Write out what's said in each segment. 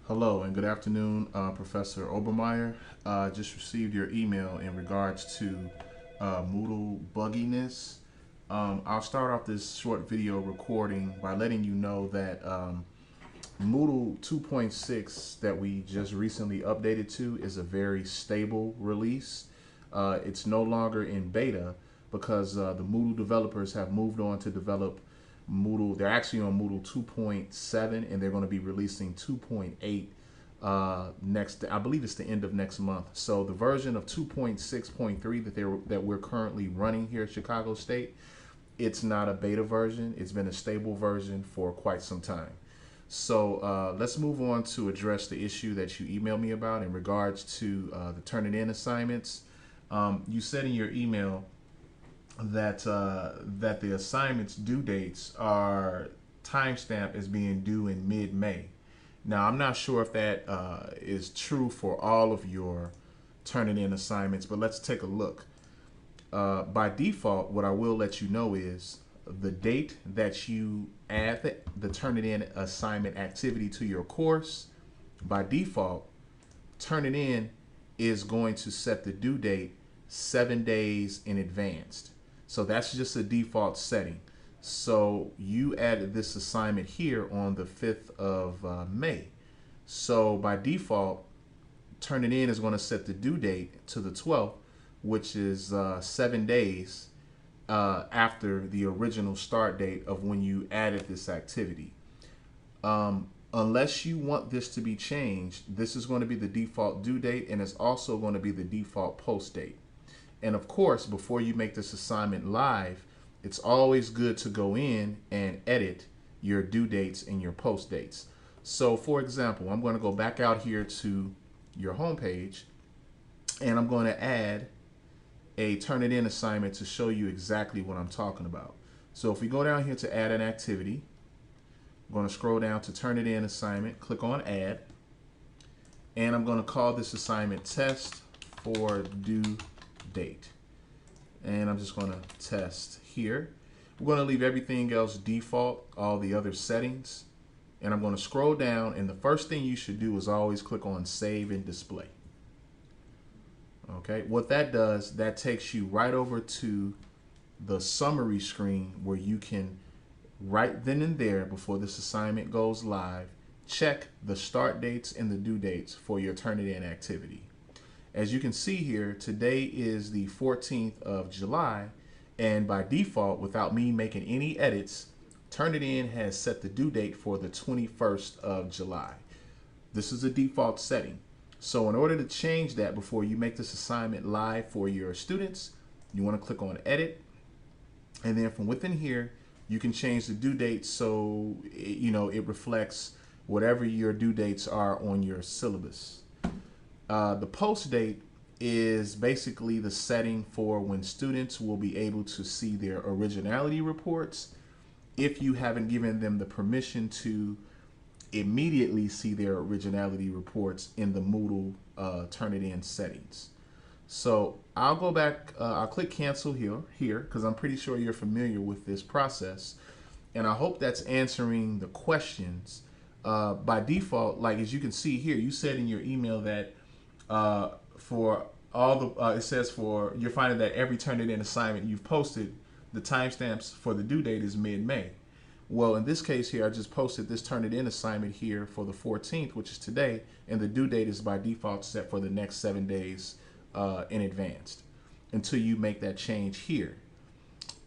Hello and good afternoon, Professor Obermeyer. Just received your email in regards to Moodle bugginess. I'll start off this short video recording by letting you know that Moodle 2.6 that we just recently updated to is a very stable release. It's no longer in beta because the Moodle developers have moved on to develop Moodle. They're actually on Moodle 2.7 and they're going to be releasing 2.8 next. I believe it's the end of next month. So the version of 2.6.3 that we're currently running here at Chicago State, it's not a beta version. It's been a stable version for quite some time. So let's move on to address the issue that you emailed me about in regards to the Turnitin assignments. You said in your email that that the assignments due dates are timestamped as being due in mid-May. Now, I'm not sure if that is true for all of your Turnitin assignments, but let's take a look. By default, what I will let you know is the date that you add the Turnitin assignment activity to your course. By default, Turnitin is going to set the due date 7 days in advance. So that's just a default setting. So you added this assignment here on the 5th of May. So by default, Turnitin is going to set the due date to the 12th, which is 7 days after the original start date of when you added this activity. Unless you want this to be changed, this is going to be the default due date, and it's also going to be the default post date. And of course, before you make this assignment live, it's always good to go in and edit your due dates and your post dates. So for example, I'm going to go back out here to your home page, and I'm going to add a Turnitin assignment to show you exactly what I'm talking about. So if we go down here to add an activity, I'm going to scroll down to Turnitin assignment, click on add, and I'm going to call this assignment test for due date. And I'm just going to test here. We're going to leave everything else default, all the other settings. And I'm going to scroll down, and the first thing you should do is always click on save and display. Okay, what that does, that takes you right over to the summary screen where you can right then and there, before this assignment goes live, check the start dates and the due dates for your Turnitin activity. As you can see here, today is the 14th of July, and by default, without me making any edits, Turnitin has set the due date for the 21st of July. This is a default setting. So in order to change that before you make this assignment live for your students, you want to click on edit, and then from within here, you can change the due date so it reflects whatever your due dates are on your syllabus. The post date is basically the setting for when students will be able to see their originality reports if you haven't given them the permission to immediately see their originality reports in the Moodle Turnitin settings. So I'll go back, I'll click cancel here because I'm pretty sure you're familiar with this process, and I hope that's answering the questions. By default, like as you can see here, you said in your email that for all the, it says for, you're finding that every Turnitin assignment you've posted, the timestamps for the due date is mid-May. Well, in this case here, I just posted this Turnitin assignment here for the 14th, which is today, and the due date is by default set for the next 7 days in advance until you make that change here.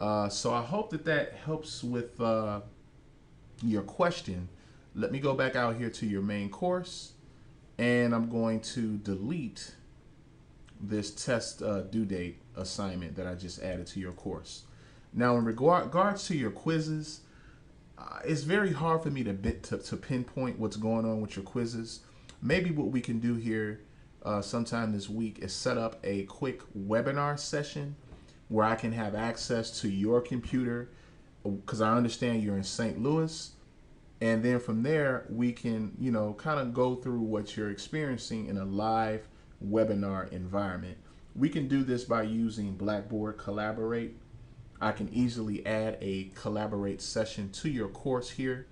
So I hope that that helps with your question. Let me go back out here to your main course, and I'm going to delete this test due date assignment that I just added to your course. Now, in regards to your quizzes, it's very hard for me to pinpoint what's going on with your quizzes. Maybe what we can do here sometime this week is set up a quick webinar session where I can have access to your computer, because I understand you're in St. Louis. And then from there, we can, kind of go through what you're experiencing in a live webinar environment. We can do this by using Blackboard Collaborate. I can easily add a Collaborate session to your course here.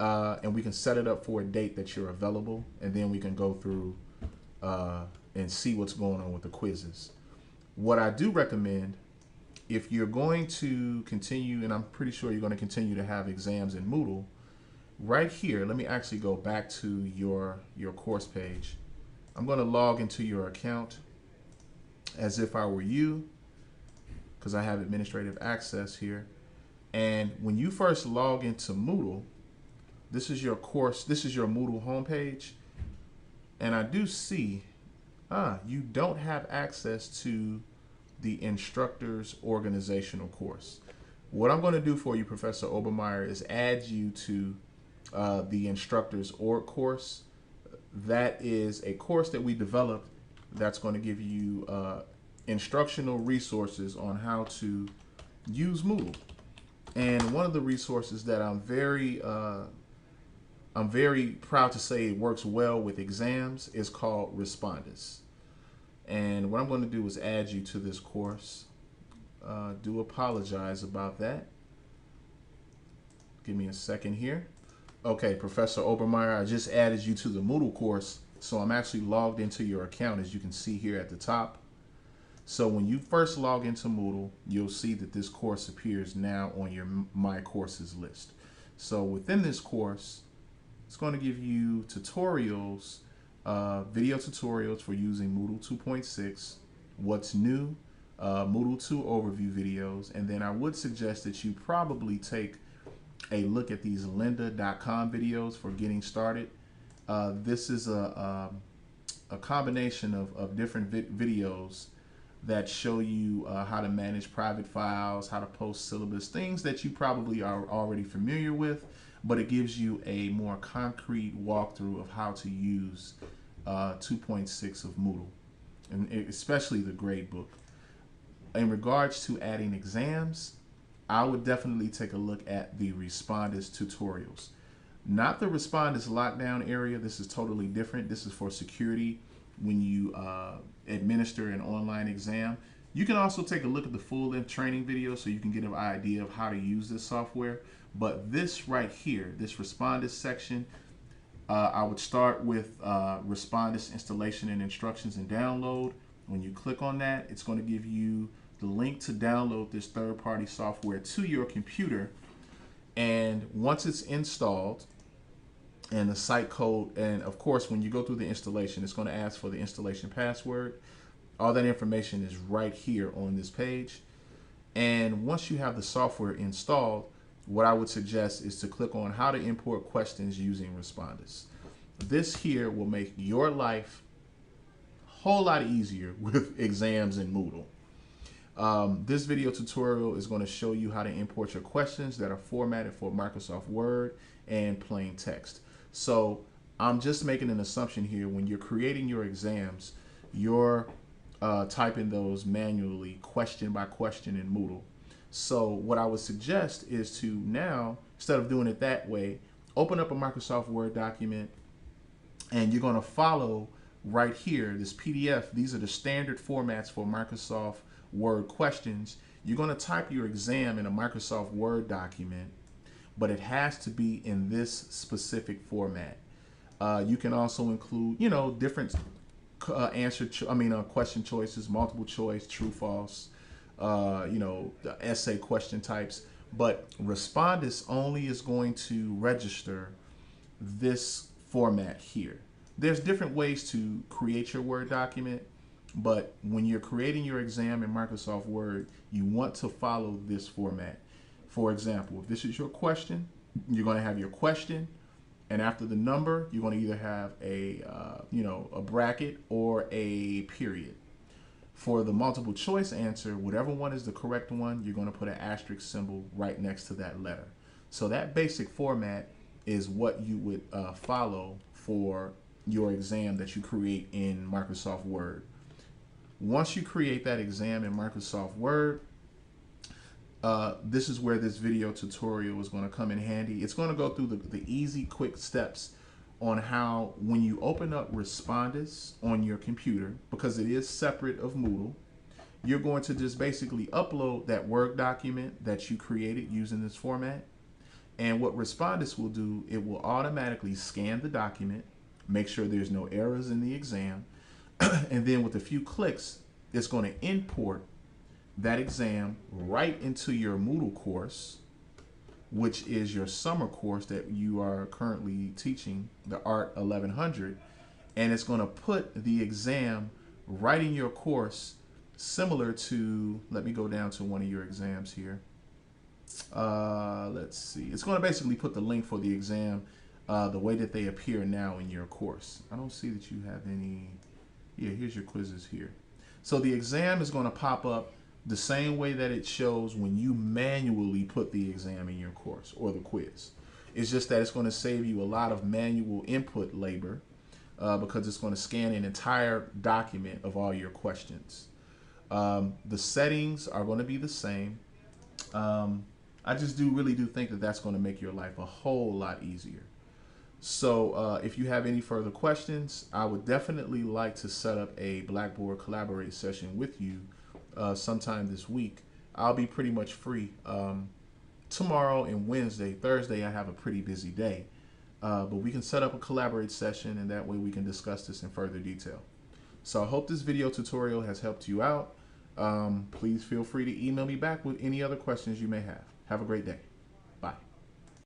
and we can set it up for a date that you're available, and then we can go through and see what's going on with the quizzes. What I do recommend, if you're going to continue, and I'm pretty sure you're going to continue to have exams in Moodle, right here, let me actually go back to your course page. I'm going to log into your account as if I were you, because I have administrative access here. And when you first log into Moodle, this is your course, this is your Moodle homepage. And I do see, you don't have access to the instructor's organizational course. What I'm going to do for you, Professor Obermeyer, is add you to the instructor's org course. That is a course that we developed that's going to give you instructional resources on how to use Moodle. And one of the resources that I'm very proud to say it works well with exams is called Respondus. And what I'm going to do is add you to this course. Do apologize about that. Give me a second here. Okay, Professor Obermeyer, I just added you to the Moodle course, so I'm actually logged into your account, as you can see here at the top. So when you first log into Moodle, you'll see that this course appears now on your My Courses list. So within this course, it's going to give you tutorials, video tutorials for using Moodle 2.6, what's new, Moodle 2 overview videos, and then I would suggest that you probably take a look at these lynda.com videos for getting started. This is a combination of different videos that show you how to manage private files, how to post syllabus, things that you probably are already familiar with, but it gives you a more concrete walkthrough of how to use 2.6 of Moodle, and especially the gradebook. In regards to adding exams, I would definitely take a look at the Respondus tutorials. Not the Respondus lockdown area. This is totally different. This is for security when you administer an online exam. You can also take a look at the full-length training video so you can get an idea of how to use this software. But this right here, this Respondus section, I would start with Respondus installation and instructions and download. When you click on that, it's going to give you the link to download this third-party software to your computer. And once it's installed, and the site code, and of course when you go through the installation, it's going to ask for the installation password. All that information is right here on this page. And once you have the software installed, what I would suggest is to click on how to import questions using Respondus. This here will make your life a whole lot easier with exams in Moodle. This video tutorial is going to show you how to import your questions that are formatted for Microsoft Word and plain text. So I'm just making an assumption here. When you're creating your exams, you're typing those manually, question by question in Moodle. So what I would suggest is to now, instead of doing it that way, open up a Microsoft Word document, and you're going to follow right here, this PDF. These are the standard formats for Microsoft Word questions. You're going to type your exam in a Microsoft Word document, but it has to be in this specific format. You can also include, different question choices, multiple choice, true, false, the essay question types. But Respondus only is going to register this format here. There's different ways to create your Word document, but when you're creating your exam in Microsoft Word, you want to follow this format. For example, if this is your question, you're going to have your question, and after the number, you're going to either have a bracket or a period. For the multiple choice answer, whatever one is the correct one, you're going to put an asterisk symbol right next to that letter. So that basic format is what you would follow for your exam that you create in Microsoft Word. Once you create that exam in Microsoft Word, this is where this video tutorial is going to come in handy. It's going to go through the easy, quick steps on how, when you open up Respondus on your computer, because it is separate of Moodle, you're going to just basically upload that Word document that you created using this format. And what Respondus will do, it will automatically scan the document, make sure there's no errors in the exam, and then with a few clicks, it's going to import that exam right into your Moodle course, which is your summer course that you are currently teaching, the Art 1100, and it's going to put the exam right in your course, similar to, let me go down to one of your exams here. Let's see. It's going to basically put the link for the exam the way that they appear now in your course. I don't see that you have any. Yeah, here's your quizzes here. So the exam is going to pop up the same way that it shows when you manually put the exam in your course or the quiz. It's just that it's going to save you a lot of manual input labor because it's going to scan an entire document of all your questions. The settings are going to be the same. I just really do think that that's going to make your life a whole lot easier. So if you have any further questions, I would definitely like to set up a Blackboard Collaborate session with you sometime this week. I'll be pretty much free tomorrow and Wednesday. Thursday, I have a pretty busy day. But we can set up a Collaborate session, and that way we can discuss this in further detail. So I hope this video tutorial has helped you out. Please feel free to email me back with any other questions you may have. Have a great day.